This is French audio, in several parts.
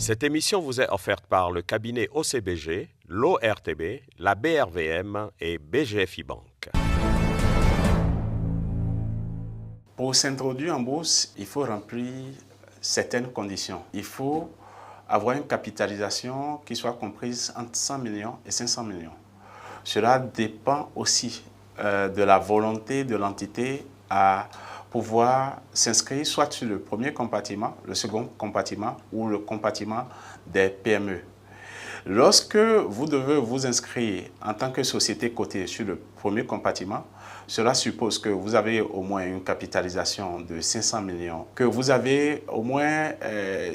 Cette émission vous est offerte par le cabinet OCBG, l'ORTB, la BRVM et BGFI Banque. Pour s'introduire en bourse, il faut remplir certaines conditions. Il faut avoir une capitalisation qui soit comprise entre 100 millions et 500 millions. Cela dépend aussi de la volonté de l'entité à pouvoir s'inscrire soit sur le premier compartiment, le second compartiment ou le compartiment des PME. Lorsque vous devez vous inscrire en tant que société cotée sur le premier compartiment, cela suppose que vous avez au moins une capitalisation de 500 millions, que vous avez au moins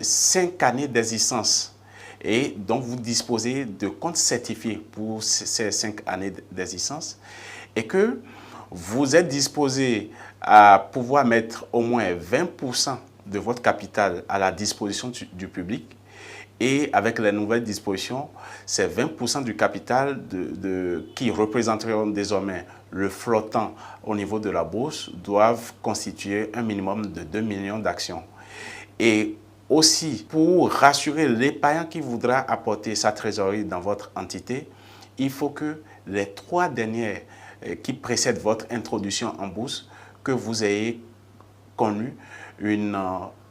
5 années d'existence et donc vous disposez de comptes certifiés pour ces 5 années d'existence et que vous êtes disposé à pouvoir mettre au moins 20% de votre capital à la disposition du public. Et avec les nouvelles dispositions, ces 20% du capital qui représenteront désormais le flottant au niveau de la bourse doivent constituer un minimum de 2 millions d'actions. Et aussi, pour rassurer l'épargnant qui voudra apporter sa trésorerie dans votre entité, il faut que les 3 dernières qui précèdent votre introduction en bourse, que vous ayez connu une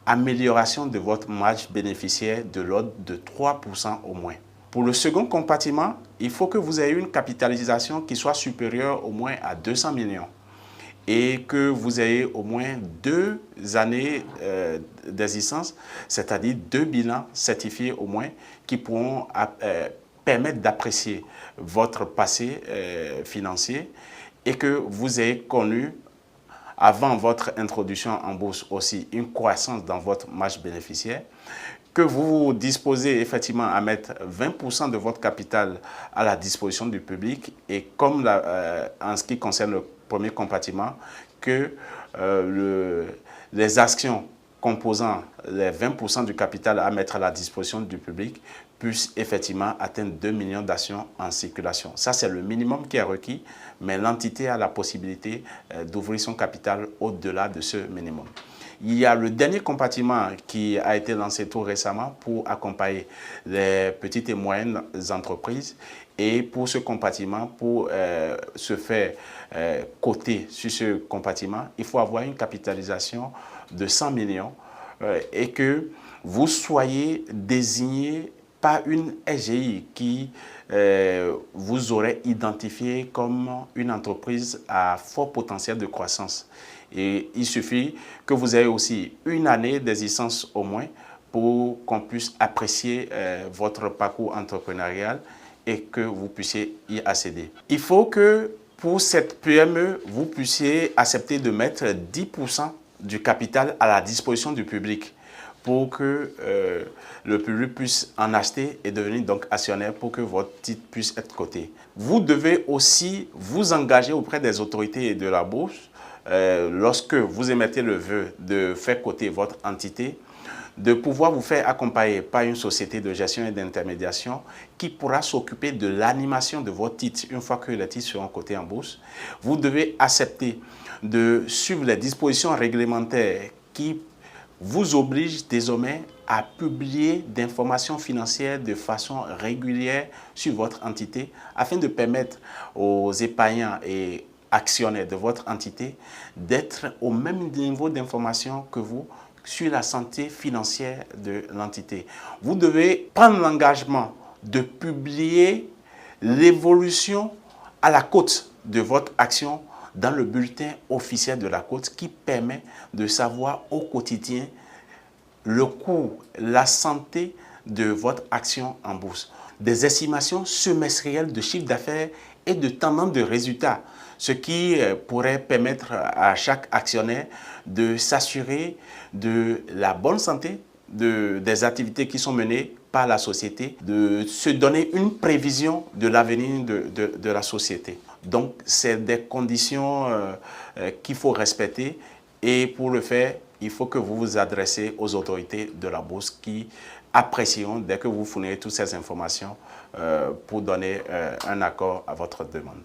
amélioration de votre marge bénéficiaire de l'ordre de 3% au moins. Pour le second compartiment, il faut que vous ayez une capitalisation qui soit supérieure au moins à 200 millions et que vous ayez au moins 2 années d'existence, c'est-à-dire 2 bilans certifiés au moins qui pourront permettre d'apprécier votre passé financier et que vous ayez connu avant votre introduction en bourse aussi une croissance dans votre marge bénéficiaire, que vous disposez effectivement à mettre 20% de votre capital à la disposition du public et comme en ce qui concerne le premier compartiment, que les actions composant les 20% du capital à mettre à la disposition du public puissent effectivement atteindre 2 millions d'actions en circulation. Ça, c'est le minimum qui est requis, mais l'entité a la possibilité d'ouvrir son capital au-delà de ce minimum. Il y a le dernier compartiment qui a été lancé tout récemment pour accompagner les petites et moyennes entreprises. Et pour ce compartiment, pour se faire coter sur ce compartiment, il faut avoir une capitalisation de 100 millions et que vous soyez désigné par une SGI qui vous aurait identifié comme une entreprise à fort potentiel de croissance. Et il suffit que vous ayez aussi une année d'existence au moins pour qu'on puisse apprécier votre parcours entrepreneurial et que vous puissiez y accéder. Il faut que pour cette PME, vous puissiez accepter de mettre 10% du capital à la disposition du public pour que le public puisse en acheter et devenir donc actionnaire pour que votre titre puisse être coté. Vous devez aussi vous engager auprès des autorités de la bourse lorsque vous émettez le vœu de faire coter votre entité, de pouvoir vous faire accompagner par une société de gestion et d'intermédiation qui pourra s'occuper de l'animation de votre titre une fois que les titres seront cotés en bourse. Vous devez accepter de suivre les dispositions réglementaires qui vous obligent désormais à publier d'informations financières de façon régulière sur votre entité afin de permettre aux épargnants et actionnaires de votre entité d'être au même niveau d'information que vous sur la santé financière de l'entité. Vous devez prendre l'engagement de publier l'évolution à la cote de votre action dans le bulletin officiel de la cote qui permet de savoir au quotidien le cours, la santé de votre action en bourse. Des estimations semestrielles de chiffre d'affaires et de tendance de résultats, ce qui pourrait permettre à chaque actionnaire de s'assurer de la bonne santé des activités qui sont menées par la société, de se donner une prévision de l'avenir de la société. Donc, c'est des conditions qu'il faut respecter et pour le faire, il faut que vous vous adressez aux autorités de la bourse qui apprécieront dès que vous fournirez toutes ces informations pour donner un accord à votre demande.